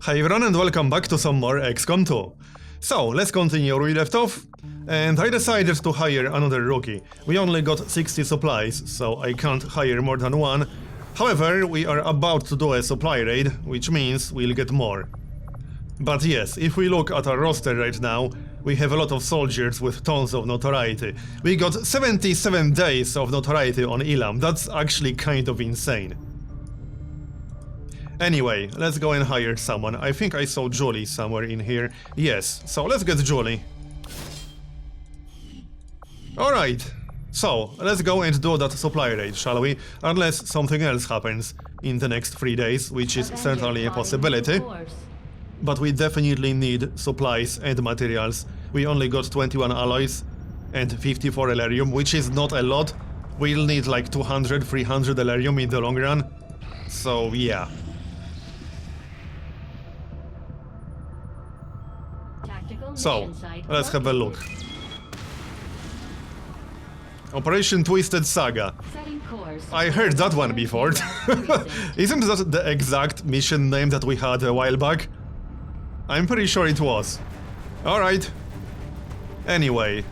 Hi everyone and welcome back to some more XCOM 2. So, let's continue where we left off. And I decided to hire another rookie. We only got 60 supplies, so I can't hire more than one. However, we are about to do a supply raid, which means we'll get more. But yes, if we look at our roster right now, we have a lot of soldiers with tons of notoriety. We got 77 days of notoriety on Elam. That's actually kind of insane. Anyway, let's go and hire someone. I think I saw Julie somewhere in here. Yes, so let's get Julie. Alright, so let's go and do that supply raid, shall we? Unless something else happens in the next 3 days, which is certainly a possibility. But we definitely need supplies and materials. We only got 21 alloys and 54 Elerium, which is not a lot. We'll need like 200, 300 Elerium in the long run. So yeah. So, let's have a look. Operation Twisted Saga. I heard that one before. Isn't that the exact mission name that we had a while back? I'm pretty sure it was. Alright. Anyway.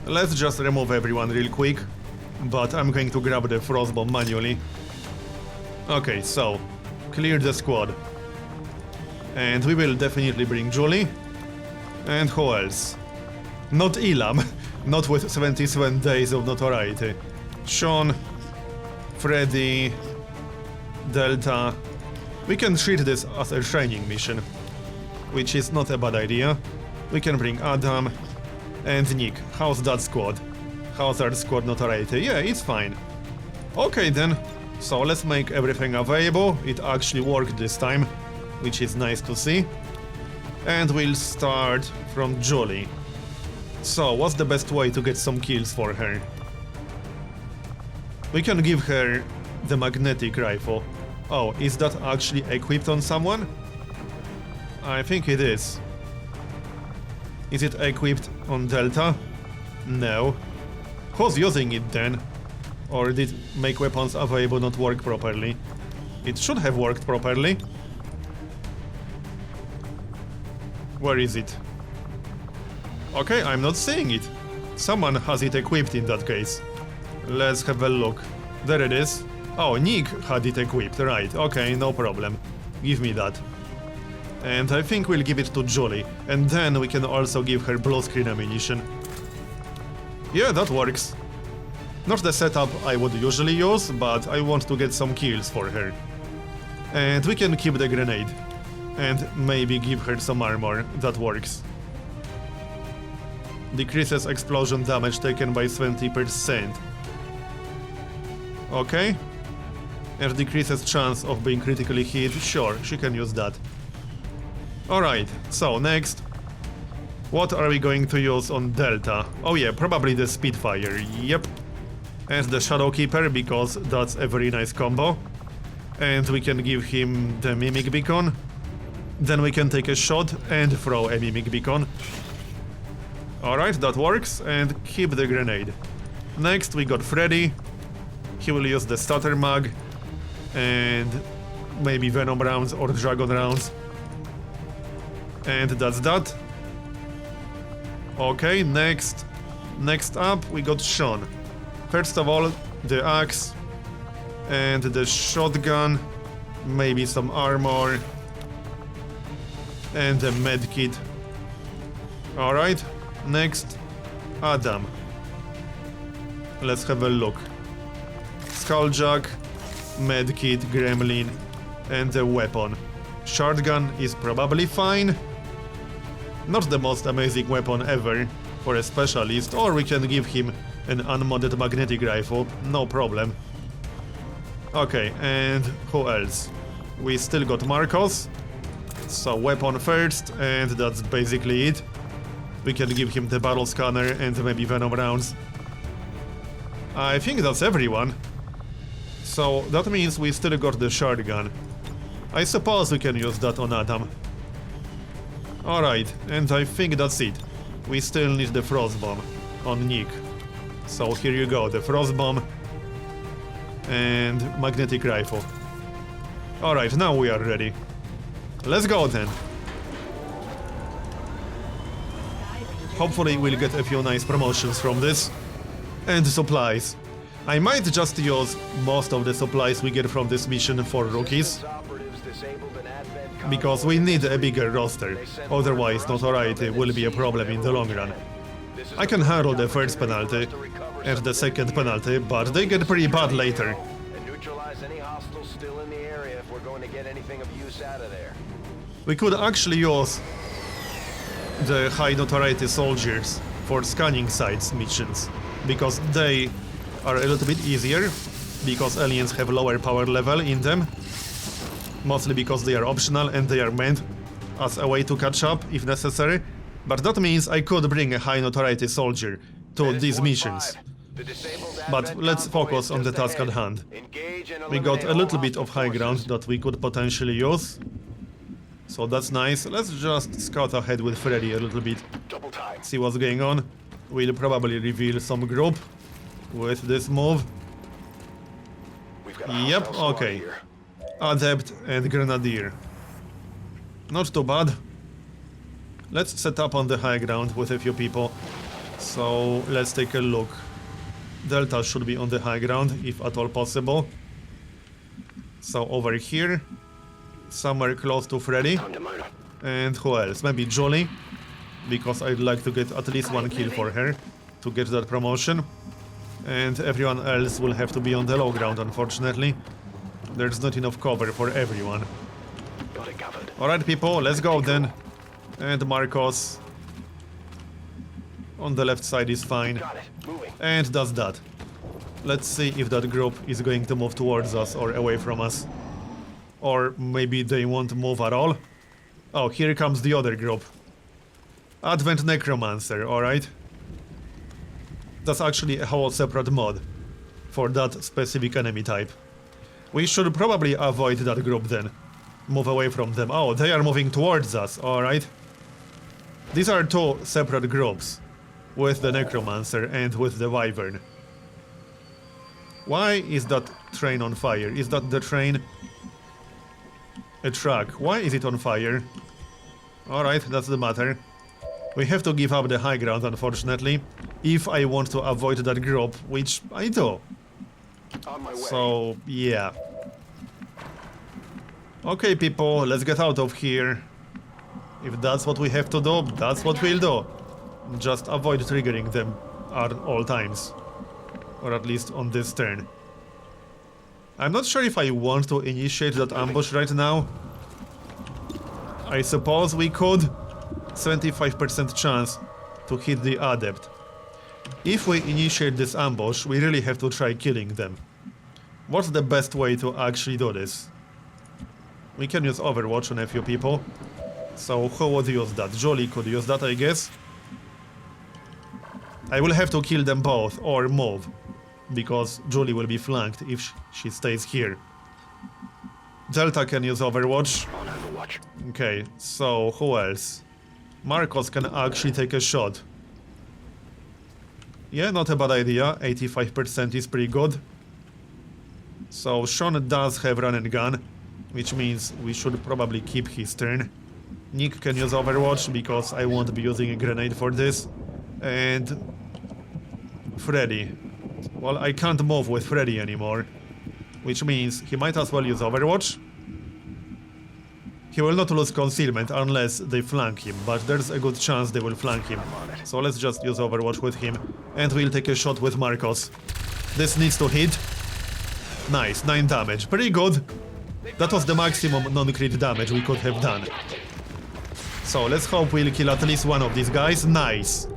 Let's just remove everyone real quick. But I'm going to grab the frost bomb manually. Okay, so. Clear the squad. And we will definitely bring Julie. And who else? Not Elam. Not with 77 days of notoriety. Sean. Freddy. Delta. We can treat this as a training mission. Which is not a bad idea. We can bring Adam. And Nick. How's that squad? How's our squad notoriety? Yeah, it's fine. Okay then. So let's make everything available. It actually worked this time. Which is nice to see. And we'll start from Julie. So, what's the best way to get some kills for her? We can give her the magnetic rifle. Oh, is that actually equipped on someone? I think it is. Is it equipped on Delta? No. Who's using it then? Or did make weapons available not work properly? It should have worked properly. Where is it? Okay, I'm not seeing it. Someone has it equipped in that case. Let's have a look. There it is. Oh, Nick had it equipped, right. Okay, no problem. Give me that. And I think we'll give it to Julie. And then we can also give her blue screen ammunition. Yeah, that works. Not the setup I would usually use, but I want to get some kills for her. And we can keep the grenade. And maybe give her some armor. That works. Decreases explosion damage taken by 20%. Okay. And decreases chance of being critically hit. Sure, she can use that. Alright, so next. What are we going to use on Delta? Oh yeah, probably the Spitfire. Yep. And the Shadow Keeper, because that's a very nice combo. And we can give him the Mimic Beacon. Then we can take a shot and throw a Mimic Beacon. Alright, that works, and keep the grenade. Next we got Freddy. He will use the Stutter Mag. And maybe Venom rounds or Dragon rounds. And that's that. Okay, next up we got Sean. First of all, the axe. And the shotgun. Maybe some armor. And a medkit. Alright, next, Adam. Let's have a look. Skulljack, medkit, gremlin, and a weapon. Shotgun is probably fine. Not the most amazing weapon ever for a specialist, or we can give him an unmodded magnetic rifle, no problem. Okay, and who else? We still got Marcos. So weapon first, and that's basically it. We can give him the battle scanner and maybe Venom rounds. I think that's everyone. So that means we still got the shotgun. I suppose we can use that on Adam. Alright, and I think that's it. We still need the frost bomb on Nick. So here you go, the frost bomb and magnetic rifle. Alright, now we are ready. Let's go then. Hopefully we'll get a few nice promotions from this. And supplies. I might just use most of the supplies we get from this mission for rookies. Because we need a bigger roster. Otherwise notoriety will be a problem in the long run. I can handle the first penalty and the second penalty, but they get pretty bad later. We could actually use the high notoriety soldiers for scanning sites missions, because they are a little bit easier, because aliens have lower power level in them, mostly because they are optional and they are meant as a way to catch up if necessary. But that means I could bring a high notoriety soldier to these missions. But let's focus on the task at hand. We got a little bit of high ground that we could potentially use. So that's nice. Let's just scout ahead with Freddy a little bit. See what's going on. We'll probably reveal some group with this move. Yep, okay. Adept and Grenadier. Not too bad. Let's set up on the high ground with a few people. So let's take a look. Delta should be on the high ground, if at all possible. So over here, somewhere close to Freddy. And who else? Maybe Jolie, because I'd like to get at least one kill for her to get that promotion. And everyone else will have to be on the low ground, unfortunately. There's not enough cover for everyone. Alright people, let's go then. And Marcos on the left side is fine. And that's that. Let's see if that group is going to move towards us or away from us. Or maybe they won't move at all. Oh, here comes the other group. Advent Necromancer, alright. That's actually a whole separate mod for that specific enemy type. We should probably avoid that group then. Move away from them. Oh, they are moving towards us, alright. These are two separate groups, with the Necromancer and with the Wyvern. Why is that train on fire? Is that the train? A truck. Why is it on fire? Alright, that's the matter. We have to give up the high ground, unfortunately, if I want to avoid that group, which I do. So, yeah. Okay, people, let's get out of here. If that's what we have to do, that's what we'll do. Just avoid triggering them at all times. Or at least on this turn. I'm not sure if I want to initiate that ambush right now. I suppose we could. 75% chance to hit the Adept. If we initiate this ambush, we really have to try killing them. What's the best way to actually do this? We can use Overwatch on a few people. So who would use that? Jolie could use that, I guess. I will have to kill them both or move, because Jolie will be flanked if she stays here. Delta can use Overwatch. Okay, so who else? Marcos can actually take a shot. Yeah, not a bad idea. 85% is pretty good. So Sean does have run and gun, which means we should probably keep his turn. Nick can use Overwatch because I won't be using a grenade for this. And Freddy. Well, I can't move with Freddy anymore, which means he might as well use Overwatch. He will not lose concealment unless they flank him, but there's a good chance they will flank him. So let's just use Overwatch with him, and we'll take a shot with Marcos. This needs to hit. Nice, 9 damage. Pretty good. That was the maximum non-crit damage we could have done. So let's hope we'll kill at least one of these guys. Nice.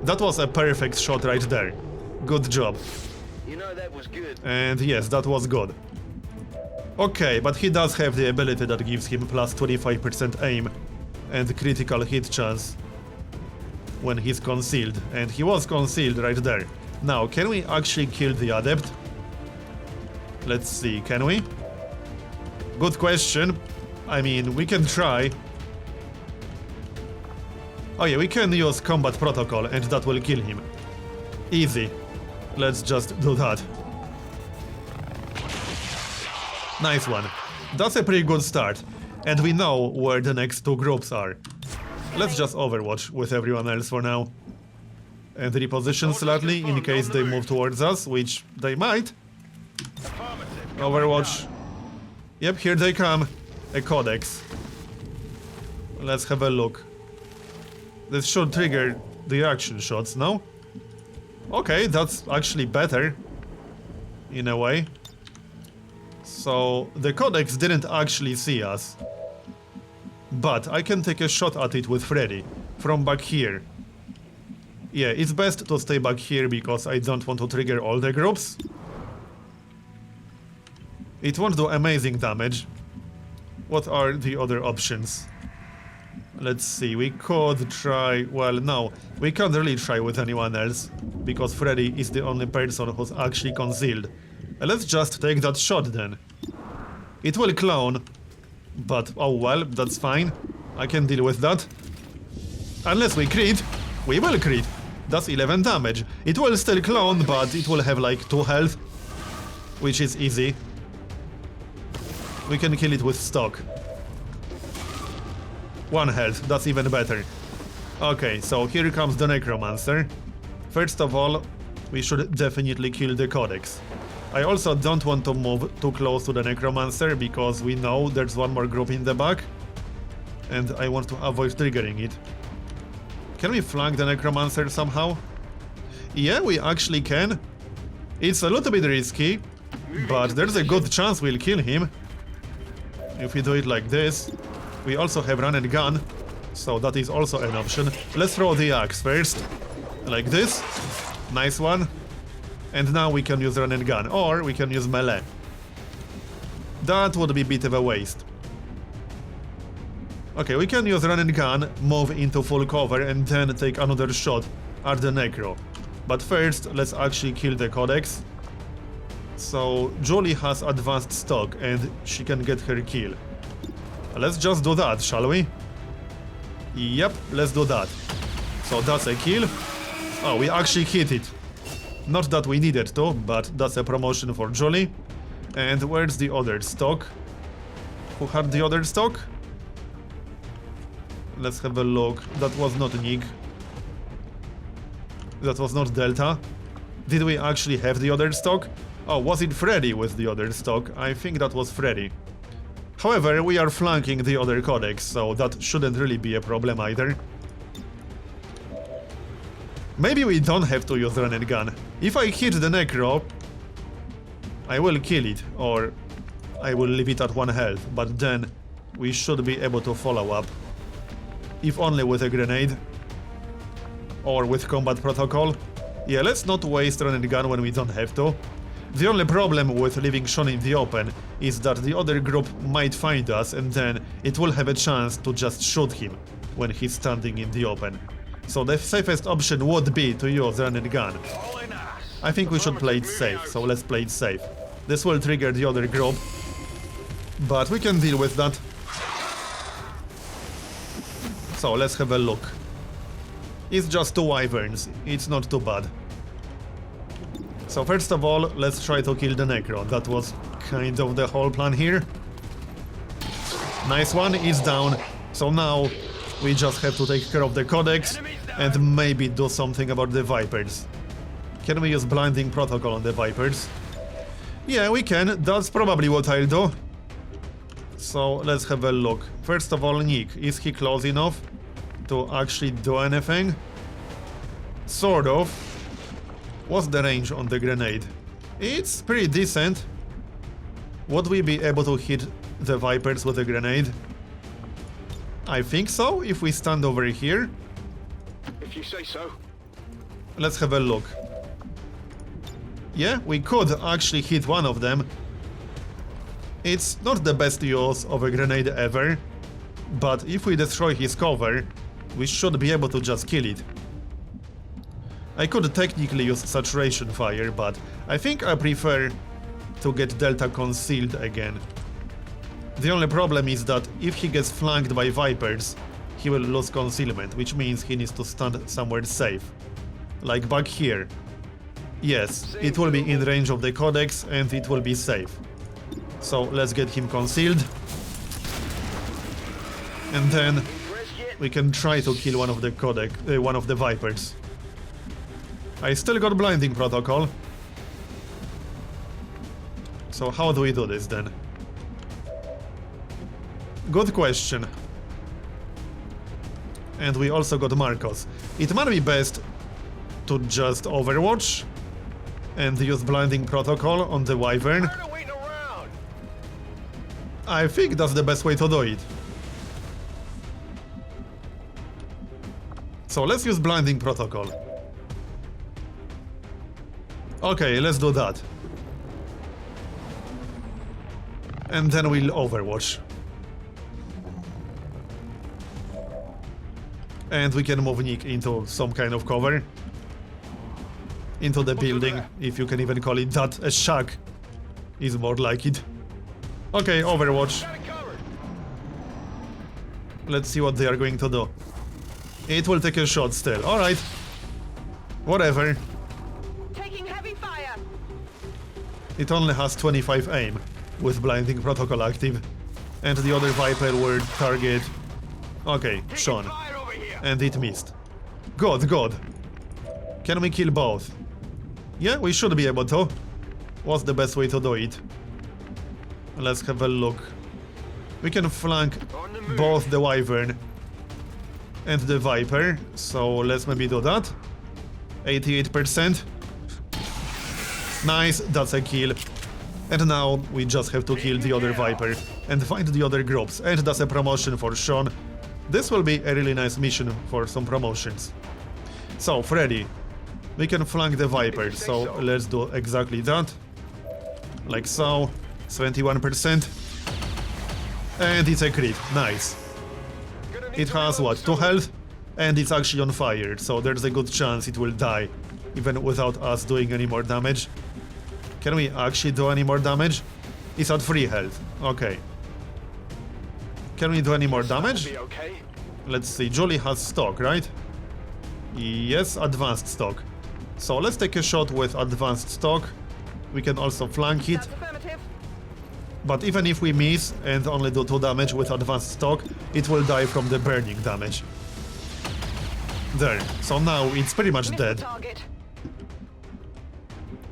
That was a perfect shot right there. Good job. You know, that was good. And yes, that was good. Okay, but he does have the ability that gives him plus 25% aim and critical hit chance when he's concealed. And he was concealed right there. Now, can we actually kill the Adept? Let's see, can we? Good question. I mean, we can try. Oh yeah, we can use combat protocol and that will kill him. Easy. Let's just do that. Nice one. That's a pretty good start. And we know where the next two groups are. Let's just overwatch with everyone else for now. And reposition slightly in case they move towards us, which they might. Overwatch. Yep, here they come. A codex. Let's have a look. This should trigger the action shots, no? Okay, that's actually better. In a way. So, the codex didn't actually see us. But I can take a shot at it with Freddy. From back here. Yeah, it's best to stay back here because I don't want to trigger all the groups. It won't do amazing damage. What are the other options? Let's see, we could try... Well, no, we can't really try with anyone else, because Freddy is the only person who's actually concealed. Let's just take that shot then. It will clone, but oh well, that's fine. I can deal with that. Unless we crit, we will crit. That's 11 damage. It will still clone, but it will have like 2 health, which is easy. We can kill it with stock. 1 health, that's even better. Okay, so here comes the Necromancer. First of all, we should definitely kill the Codex. I also don't want to move too close to the Necromancer because we know there's one more group in the back. And I want to avoid triggering it. Can we flank the Necromancer somehow? Yeah, we actually can. It's a little bit risky, but there's a good chance we'll kill him. If we do it like this. We also have run and gun, so that is also an option. Let's throw the axe first. Like this. Nice one. And now we can use run and gun, or we can use melee. That would be a bit of a waste. Okay, we can use run and gun, move into full cover, and then take another shot at the Necro. But first, let's actually kill the Codex. So, Julie has advanced stock, and she can get her kill. Let's just do that, shall we? Yep, let's do that. So that's a kill. Oh, we actually hit it. Not that we needed to, but that's a promotion for Julie. And where's the other stock? Who had the other stock? Let's have a look. That was not Nick. That was not Delta. Did we actually have the other stock? Oh, was it Freddy with the other stock? I think that was Freddy. However, we are flanking the other Codex, so that shouldn't really be a problem either. Maybe we don't have to use run and gun. If I hit the Necro, I will kill it, or I will leave it at 1 health, but then we should be able to follow up. If only with a grenade. Or with combat protocol. Yeah, let's not waste run and gun when we don't have to. The only problem with leaving Sean in the open is that the other group might find us and then it will have a chance to just shoot him when he's standing in the open. So the safest option would be to use run and gun. I think we should play it safe, so let's play it safe. This will trigger the other group, but we can deal with that. So let's have a look. It's just 2 wyverns, it's not too bad. So first of all, let's try to kill the Necro. That was kind of the whole plan here. Nice one, it's down. So now we just have to take care of the Codex and maybe do something about the Vipers. Can we use blinding protocol on the Vipers? Yeah, we can. That's probably what I'll do. So let's have a look. First of all, Nick, is he close enough to actually do anything? Sort of. What's the range on the grenade? It's pretty decent. Would we be able to hit the Vipers with a grenade? I think so, if we stand over here. If you say so. Let's have a look. Yeah, we could actually hit one of them. It's not the best use of a grenade ever, but if we destroy his cover, we should be able to just kill it. I could technically use saturation fire, but I think I prefer to get Delta concealed again. The only problem is that if he gets flanked by Vipers, he will lose concealment, which means he needs to stand somewhere safe. Like back here. Yes, it will be in range of the Codex and it will be safe. So let's get him concealed. And then we can try to kill one of the one of the Vipers. I still got blinding protocol. So how do we do this then? Good question. And we also got Marcos. It might be best to just overwatch and use blinding protocol on the Wyvern. I think that's the best way to do it. So let's use blinding protocol. Okay, let's do that. And then we'll overwatch. And we can move Nick into some kind of cover. Into the building, if you can even call it that. A shack is more like it. Okay, overwatch. Let's see what they are going to do. It will take a shot still. Alright. Whatever. Taking heavy fire. It only has 25 aim with blinding protocol active. And the other Viper will target... Okay, Sean. And it missed. Good, good. Can we kill both? Yeah, we should be able to. What's the best way to do it? Let's have a look. We can flank both the Wyvern and the Viper, so let's maybe do that. 88%. Nice, that's a kill. And now we just have to kill the other Viper and find the other groups, and that's a promotion for Sean. This will be a really nice mission for some promotions. So, Freddy, we can flank the Viper, so let's do exactly that. Like so, 71%. And it's a crit, nice. It has what, 2 health? And it's actually on fire, so there's a good chance it will die, even without us doing any more damage. Can we actually do any more damage? It's at 3 health, okay. Can we do any more damage? Let's see, Julie has stock, right? Yes, advanced stock. So let's take a shot with advanced stock. We can also flank it. But even if we miss and only do 2 damage with advanced stock, it will die from the burning damage. There, so now it's pretty much dead.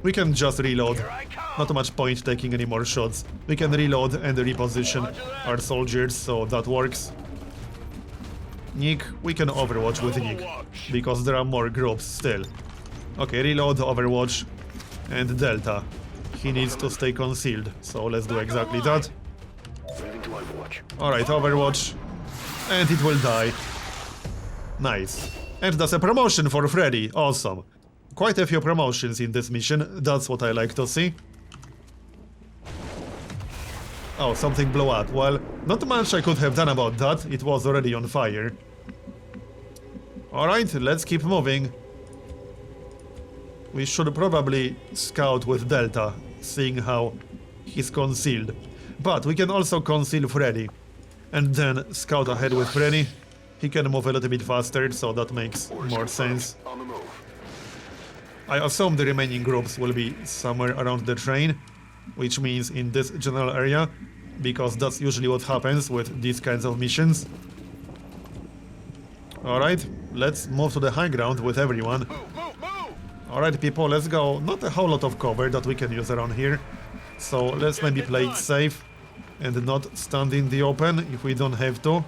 We can just reload. Not much point taking any more shots. We can reload and reposition our soldiers, so that works. Nick, we can overwatch with Nick, because there are more groups still. Okay, reload, overwatch, and Delta. He needs to stay concealed, so let's do exactly that. Alright, overwatch. And it will die. Nice. And that's a promotion for Freddy, awesome. Quite a few promotions in this mission, that's what I like to see. Oh, something blew up. Well, not much I could have done about that, it was already on fire. Alright, let's keep moving. We should probably scout with Delta, seeing how he's concealed. But we can also conceal Freddy. And then scout ahead with Freddy. He can move a little bit faster, so that makes more sense. I assume the remaining groups will be somewhere around the train, which means in this general area, because that's usually what happens with these kinds of missions. Alright, let's move to the high ground with everyone. Alright people, let's go. Not a whole lot of cover that we can use around here, so let's maybe play it safe and not stand in the open if we don't have to.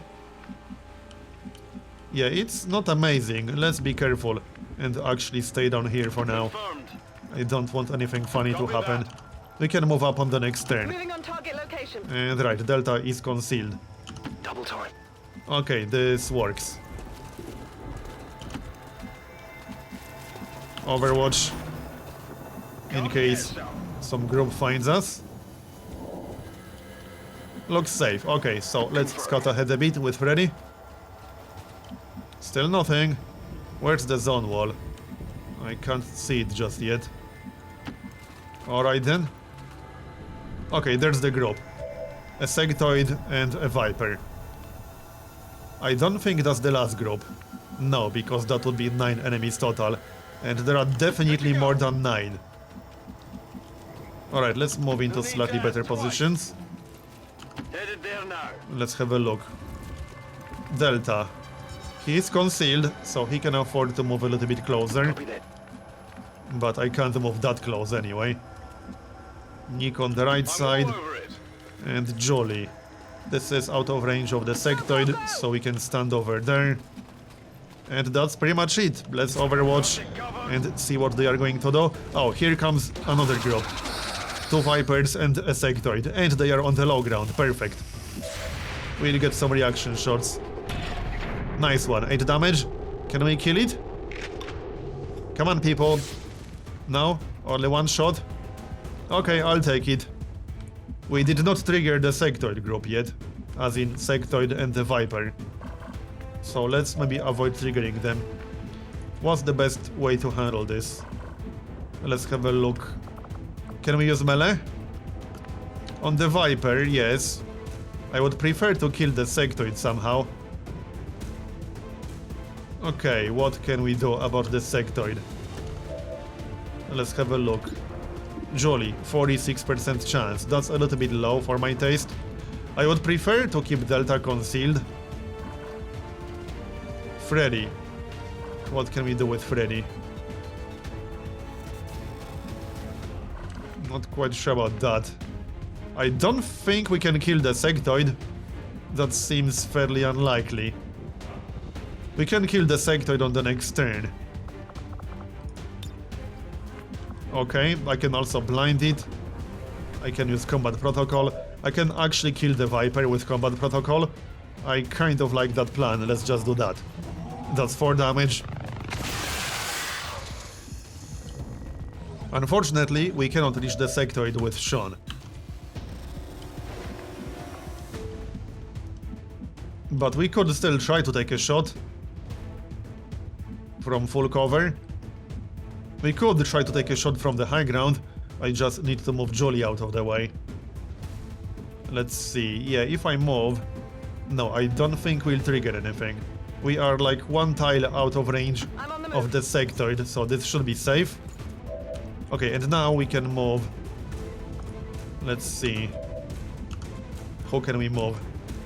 Yeah, it's not amazing, let's be careful and actually stay down here for now. I don't want anything funny to happen. We can move up on the next turn. Moving on target location. And right, Delta is concealed. Double time. Okay, this works. Overwatch. In case some group finds us. Looks safe. Okay, so let's scout ahead a bit with Freddy. Still nothing. Where's the zone wall? I can't see it just yet. Alright then. Okay, there's the group. A sectoid and a Viper. I don't think that's the last group. No, because that would be 9 enemies total. And there are definitely more than 9. Alright, let's move into slightly better positions. Headed there now. Let's have a look. Delta. He is concealed, so he can afford to move a little bit closer. Copy that. But I can't move that close anyway. Nick on the right side. I'm all over it. And Jolly. This is out of range of the sectoid, so we can stand over there. And that's pretty much it. Let's overwatch and see what they are going to do. Oh, here comes another group. 2 Vipers and a sectoid. And they are on the low ground. Perfect. We'll get some reaction shots. Nice one. 8 damage. Can we kill it? Come on, people. No? Only 1 shot? Okay, I'll take it. We did not trigger the sectoid group yet. As in sectoid and the Viper. So let's maybe avoid triggering them. What's the best way to handle this? Let's have a look. Can we use melee? On the Viper, yes. I would prefer to kill the sectoid somehow. Okay, what can we do about the sectoid? Let's have a look. Jolly, 46% chance. That's a little bit low for my taste. I would prefer to keep Delta concealed. Freddy. What can we do with Freddy? Not quite sure about that. I don't think we can kill the sectoid. That seems fairly unlikely. We can kill the sectoid on the next turn. Okay, I can also blind it. I can use combat protocol. I can actually kill the Viper with combat protocol. I kind of like that plan. Let's just do that. That's 4 damage. Unfortunately, we cannot reach the sectoid with Sean. But we could still try to take a shot from full cover. We could try to take a shot from the high ground. I just need to move Jolly out of the way. Let's see. Yeah, if I move... No, I don't think we'll trigger anything. We are like 1 tile out of range of the sectoid, so this should be safe. Okay, and now we can move. Let's see. How can we move?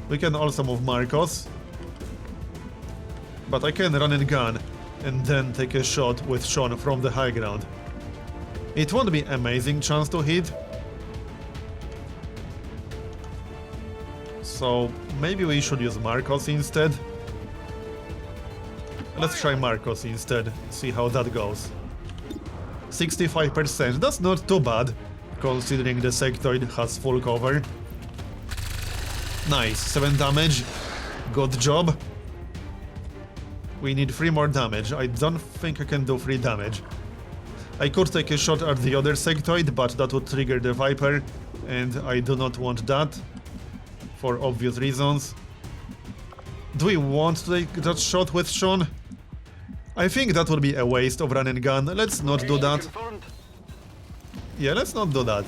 We can also move Marcos. But I can run and gun and then take a shot with Sean from the high ground. It won't be amazing chance to hit. So maybe we should use Marcos instead. Let's try Marcos instead, see how that goes. 65%, that's not too bad, considering the sectoid has full cover. Nice, 7 damage. Good job. We need 3 more damage. I don't think I can do 3 damage. I could take a shot at the other sectoid, but that would trigger the Viper, and I do not want that, for obvious reasons. Do we want to take that shot with Sean? I think that would be a waste of run and gun. Let's not do that. Yeah, let's not do that.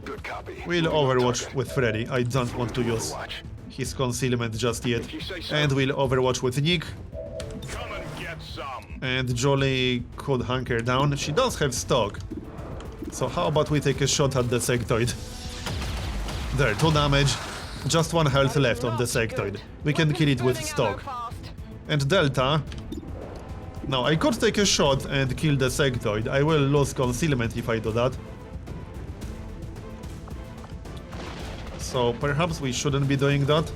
Good copy. We'll overwatch with Freddy. I don't want to use his concealment just yet. And we'll overwatch with Nick. Come and get some. And Jolly could hunker down. She does have stock. So how about we take a shot at the sectoid? There, 2 damage. Just 1 health left on the sectoid. We can kill it with stock. And Delta. Now, I could take a shot and kill the sectoid. I will lose concealment if I do that. So perhaps we shouldn't be doing that.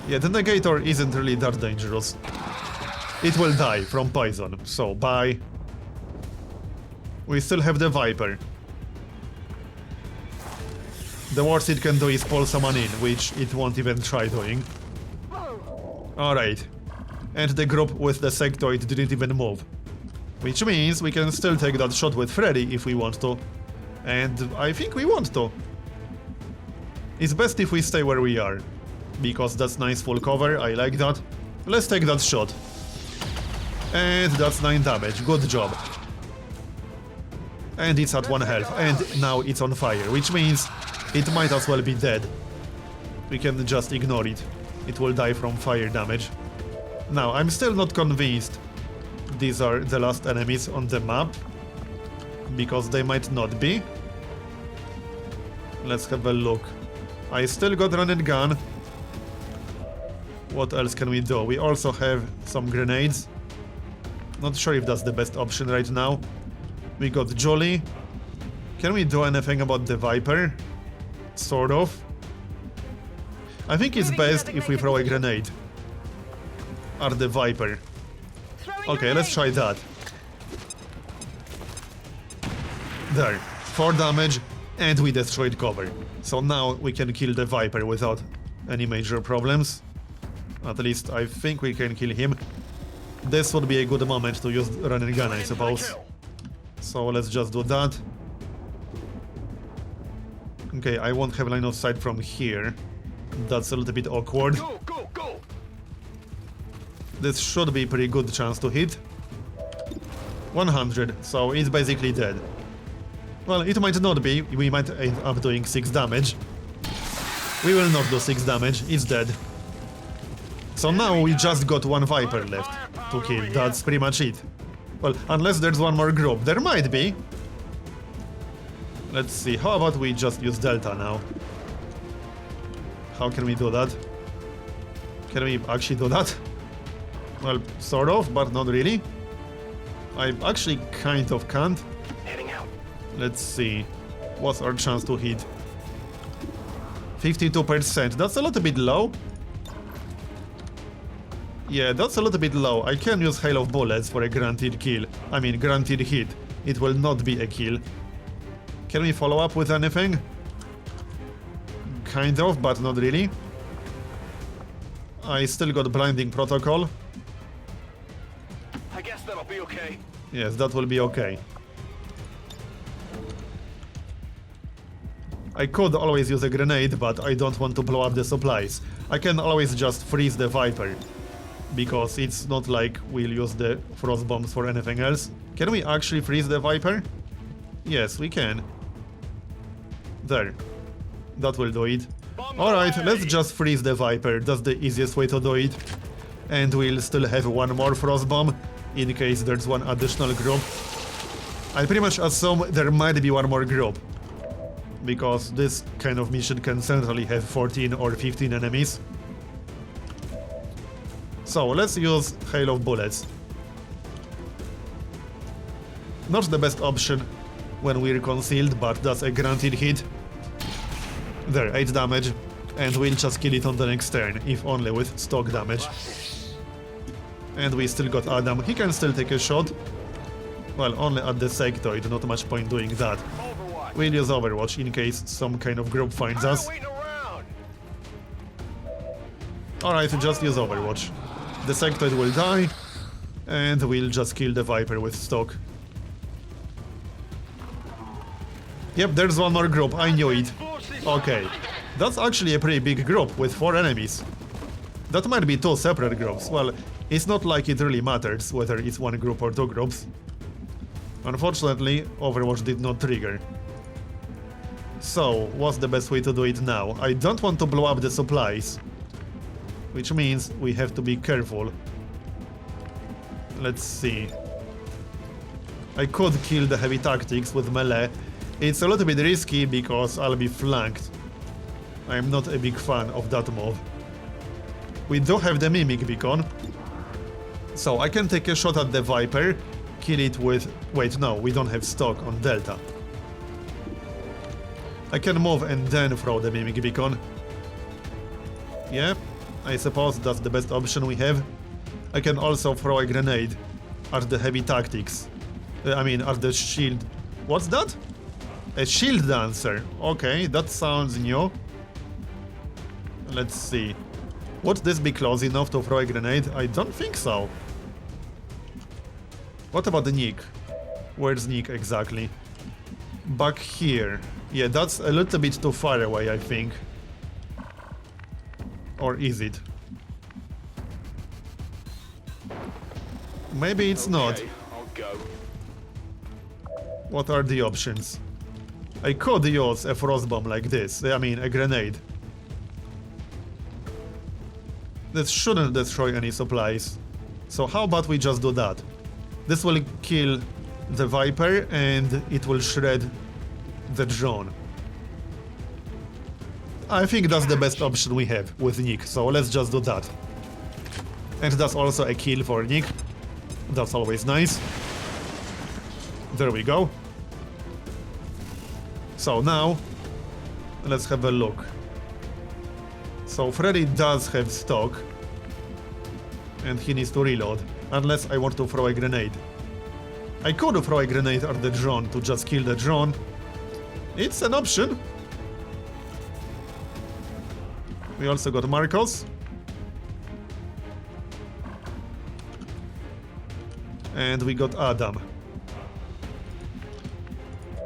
Yeah, the Negator isn't really that dangerous. It will die from poison, so bye. We still have the Viper. The worst it can do is pull someone in, which it won't even try doing. Alright. And the group with the sectoid didn't even move. Which means we can still take that shot with Freddy if we want to. And I think we want to. It's best if we stay where we are. Because that's nice full cover, I like that. Let's take that shot. And that's 9 damage, good job. And it's at 1 health, and now it's on fire, which means it might as well be dead. We can just ignore it. It will die from fire damage. Now, I'm still not convinced these are the last enemies on the map. Because they might not be. Let's have a look. I still got run and gun. What else can we do? We also have some grenades. Not sure if that's the best option right now. We got Jolly. Can we do anything about the Viper? Sort of. I think it's best if we throw a grenade at the Viper. Okay, let's try that. There. 4 damage, and we destroyed cover. So now we can kill the Viper without any major problems. At least I think we can kill him. This would be a good moment to use run and gun, I suppose. So let's just do that. Okay, I won't have line of sight from here. That's a little bit awkward. Go, go, go! This should be a pretty good chance to hit. 100, so it's basically dead. Well, it might not be, we might end up doing 6 damage. We will not do 6 damage, it's dead. So now we just got 1 Viper left to kill, that's pretty much it. Well, unless there's one more group, there might be. Let's see, how about we just use Delta now? How can we do that? Can we actually do that? Well, sort of, but not really. I actually kind of can't. Heading out. Let's see. What's our chance to hit? 52%. That's a little bit low. Yeah, that's a little bit low. I can use hail of bullets for a guaranteed kill. I mean, guaranteed hit. It will not be a kill. Can we follow up with anything? Kind of, but not really. I still got blinding protocol. I guess that'll be okay. Yes, that will be okay. I could always use a grenade, but I don't want to blow up the supplies. I can always just freeze the Viper, because it's not like we'll use the frost bombs for anything else. Can we actually freeze the Viper? Yes, we can. There. That will do it. Alright, let's just freeze the Viper, that's the easiest way to do it. And we'll still have one more frost bomb, in case there's one additional group. I pretty much assume there might be one more group, because this kind of mission can certainly have 14 or 15 enemies. So let's use hail of bullets. Not the best option when we're concealed, but that's a guaranteed hit. There, 8 damage, and we'll just kill it on the next turn, if only with stock damage. And we still got Adam, he can still take a shot. Well, only at the sectoid, not much point doing that. Overwatch. We'll use Overwatch in case some kind of group finds us. Waiting around. Alright, just use Overwatch. The sectoid will die, and we'll just kill the Viper with stock. Yep, there's one more group, I knew it. Okay, that's actually a pretty big group with 4 enemies. That might be 2 separate groups. Well, it's not like it really matters whether it's one group or 2 groups. Unfortunately, Overwatch did not trigger. So, what's the best way to do it now? I don't want to blow up the supplies, which means we have to be careful. Let's see. I could kill the heavy tactics with melee. It's a little bit risky because I'll be flanked. I'm not a big fan of that move. We do have the Mimic beacon, so I can take a shot at the Viper, kill it with... Wait, no, we don't have stock on Delta. I can move and then throw the Mimic beacon. Yeah, I suppose that's the best option we have. I can also throw a grenade at the heavy tactics. At the shield. What's that? A shield dancer. Okay, that sounds new. Let's see. Would this be close enough to throw a grenade? I don't think so. What about the Nick? Where's Nick exactly? Back here. Yeah, that's a little bit too far away, I think. Or is it? Maybe it's not. Okay, I'll go. What are the options? I could use a frost bomb like this, a grenade. This shouldn't destroy any supplies. So how about we just do that? This will kill the Viper and it will shred the drone. I think that's the best option we have with Nick, so let's just do that. And that's also a kill for Nick. That's always nice. There we go. So now, let's have a look. So Freddy does have stock. And he needs to reload. Unless I want to throw a grenade. I could throw a grenade at the drone to just kill the drone. It's an option. We also got Marcos. And we got Adam.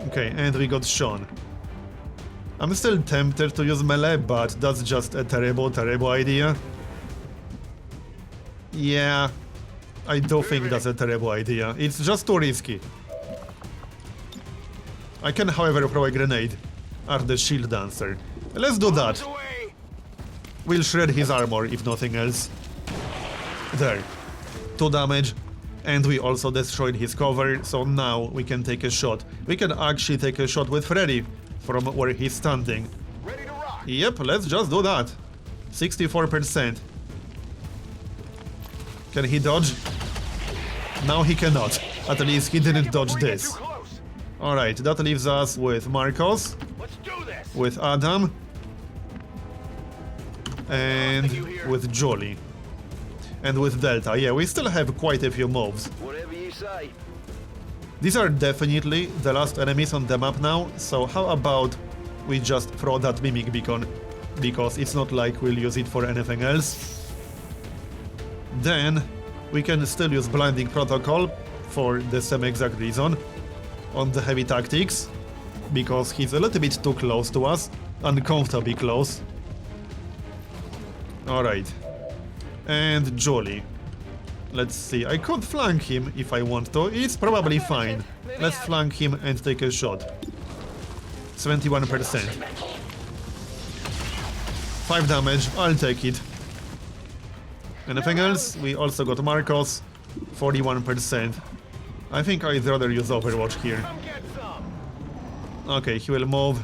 Okay, and we got Sean. I'm still tempted to use melee, but that's just a terrible, terrible idea. Yeah, I do think that's a terrible idea. It's just too risky. I can, however, throw a grenade at the shield dancer. Let's do that. We'll shred his armor, if nothing else. There. 2 damage. And we also destroyed his cover, so now we can take a shot. We can actually take a shot with Freddy from where he's standing. Ready to rock. Yep, let's just do that. 64%. Can he dodge? Now he cannot. At least he didn't dodge this. Alright, that leaves us with Marcos, Let's do this. with Adam, and with Jolly. And with Delta. Yeah, we still have quite a few moves. Whatever you say. These are definitely the last enemies on the map now, so how about we just throw that mimic beacon, because it's not like we'll use it for anything else. Then we can still use blinding protocol for the same exact reason on the heavy tactics, because he's a little bit too close to us, uncomfortably close. Alright. And Jolly. Let's see, I could flank him if I want to, it's probably fine. Let's flank him and take a shot. 21%. 5 damage, I'll take it. Anything else? We also got Marcos. 41%. I think I'd rather use Overwatch here. Come get some. Okay, he will move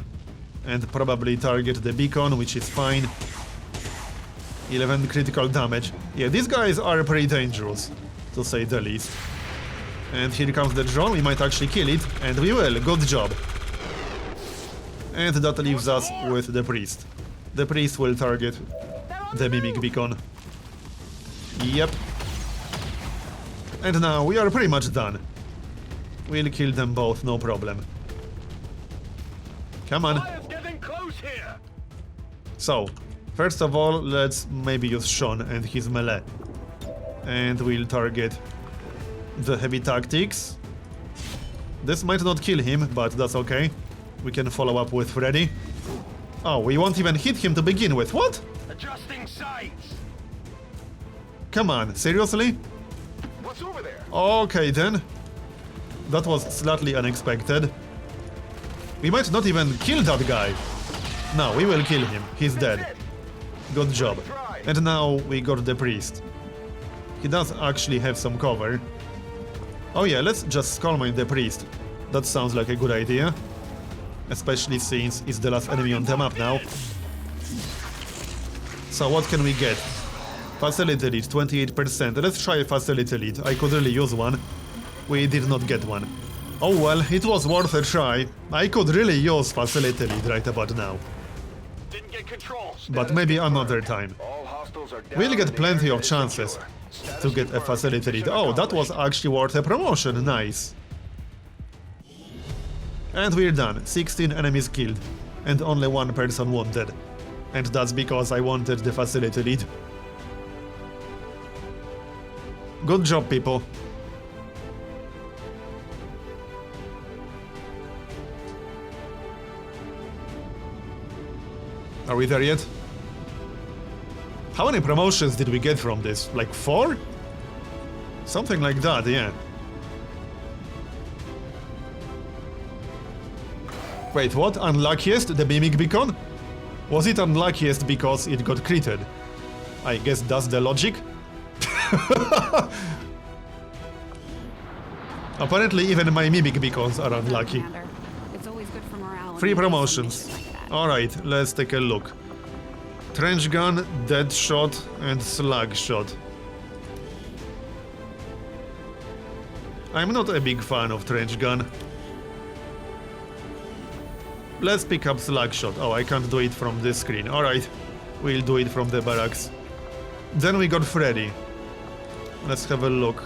and probably target the beacon, which is fine. 11 critical damage. Yeah, these guys are pretty dangerous, to say the least. And here comes the drone, we might actually kill it, and we will, good job. And that leaves us with the priest. The priest will target the mimic beacon. Yep. And now we are pretty much done. We'll kill them both, no problem. Come on. Fire's getting close here. So, first of all, let's maybe use Sean and his melee. And we'll target the heavy tactics. This might not kill him, but that's okay. We can follow up with Freddy. Oh, we won't even hit him to begin with. What? Adjusting sights. Come on, seriously? What's over there? Okay then. That was slightly unexpected. We might not even kill that guy. No, we will kill him. He's dead. Good job. And now we got the priest. He does actually have some cover. Oh yeah, let's just skull mine the priest. That sounds like a good idea. Especially since it's the last enemy on the map now. So what can we get? Facility lead, 28%. Let's try a facility lead. I could really use one. We did not get one. Oh well, it was worth a try. I could really use facility lead right about now. Didn't get control. But maybe another time. All hostiles are down. We'll get plenty of Status chances secure. to get a facility lead. Oh, that was actually worth a promotion. Nice. And we're done. 16 enemies killed. And only 1 person wounded. And that's because I wanted the facility lead. Good job, people. Are we there yet? How many promotions did we get from this? Like 4? Something like that, yeah. Wait, what? Unluckiest? The mimic beacon? Was it unluckiest because it got critted? I guess that's the logic. Apparently even my mimic beacons are unlucky. It's always good for morale. 3 promotions. Alright, let's take a look. Trench gun, dead shot, and slug shot. I'm not a big fan of trench gun. Let's pick up slug shot. Oh, I can't do it from this screen. Alright, we'll do it from the barracks. Then we got Freddy. Let's have a look.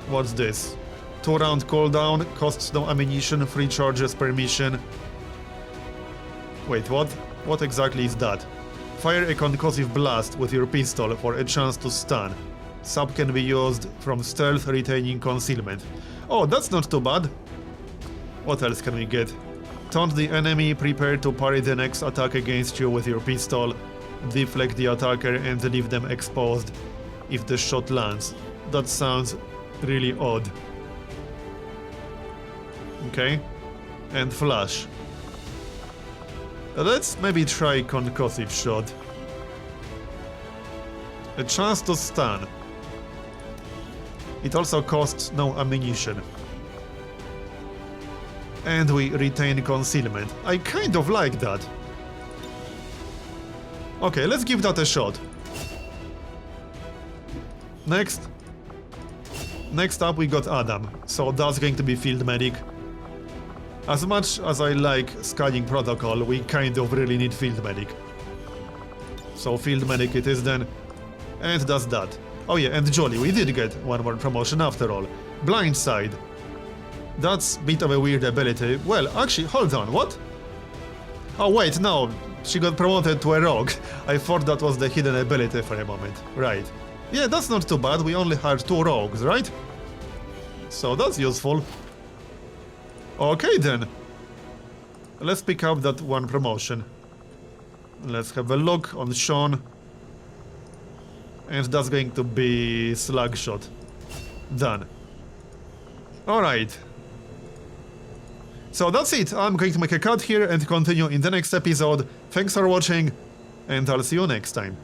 What's this? 2-round cooldown, costs no ammunition, 3 charges per mission. Wait, what? What exactly is that? Fire a concussive blast with your pistol for a chance to stun. Sub can be used from stealth, retaining concealment. Oh, that's not too bad. What else can we get? Taunt the enemy, prepare to parry the next attack against you with your pistol. Deflect the attacker and leave them exposed if the shot lands. That sounds really odd. Okay. And flash. Let's maybe try concussive shot. A chance to stun. It also costs no ammunition. And we retain concealment. I kind of like that. Okay, let's give that a shot. Next. Next up we got Adam, so that's going to be field medic. As much as I like scanning protocol, we kind of really need field medic. So field medic it is then. And that's that. Oh yeah, and Jolly, we did get one more promotion after all. Blindside. That's a bit of a weird ability. Well, actually, hold on, what? Oh wait, no, she got promoted to a rogue. I thought that was the hidden ability for a moment. Right. Yeah, that's not too bad, we only had 2 rogues, right? So that's useful. Okay then. Let's pick up that one promotion. Let's have a look on Sean. And that's going to be slug shot. Done. Alright. So that's it. I'm going to make a cut here and continue in the next episode. Thanks for watching, and I'll see you next time.